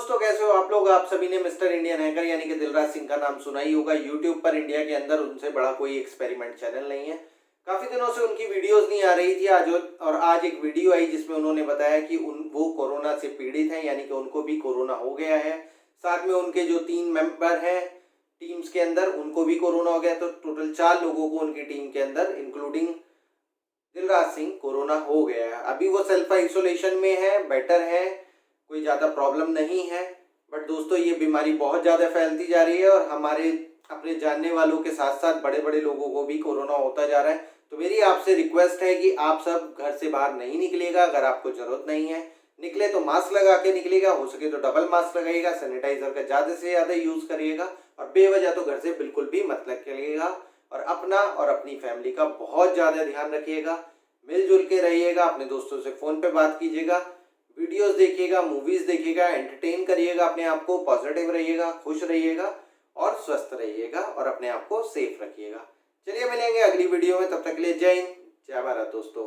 दोस्तों, कैसे हो आप लोग। आप सभी ने मिस्टर इंडियन हैकर यानी कि दिलराज सिंह का नाम सुना ही होगा। यूट्यूब पर इंडिया के अंदर उनसे बड़ा कोई एक्सपेरिमेंट चैनल नहीं है। काफी दिनों से उनकी वीडियोस नहीं आ रही थी। आज एक वीडियो आई जिसमें उन्होंने बताया कि वो कोरोना से पीड़ित हैं, यानी कि उनको भी कोरोना हो गया है। साथ में उनके जो 3 मेंबर हैं टीम्स के अंदर, उनको भी कोरोना हो गया। तो टोटल 4 लोगों को उनकी टीम के अंदर इंक्लूडिंग दिलराज सिंह कोरोना हो गया है। अभी वो सेल्फ आइसोलेशन में है, बेटर है, कोई ज़्यादा प्रॉब्लम नहीं है। बट दोस्तों, ये बीमारी बहुत ज़्यादा फैलती जा रही है और हमारे अपने जानने वालों के साथ साथ बड़े बड़े लोगों को भी कोरोना होता जा रहा है। तो मेरी आपसे रिक्वेस्ट है कि आप सब घर से बाहर नहीं निकलेगा। अगर आपको ज़रूरत नहीं है, निकले तो मास्क लगा के निकलेगा, हो सके तो डबल मास्क लगाइएगा, सैनिटाइजर का ज़्यादा से ज़्यादा यूज़ करिएगा और बेवजह तो घर से बिल्कुल भी मत निकलिएगा। और अपना और अपनी फैमिली का बहुत ज़्यादा ध्यान रखिएगा। मिलजुल के रहिएगा, अपने दोस्तों से फ़ोन पे बात कीजिएगा, वीडियोस देखिएगा, मूवीज़ देखिएगा, एंटरटेन करिएगा अपने आप को, पॉजिटिव रहिएगा, खुश रहिएगा और स्वस्थ रहिएगा और अपने आप को सेफ रखिएगा। चलिए मिलेंगे अगली वीडियो में, तब तक के लिए जय हिंद, जय भारत दोस्तों।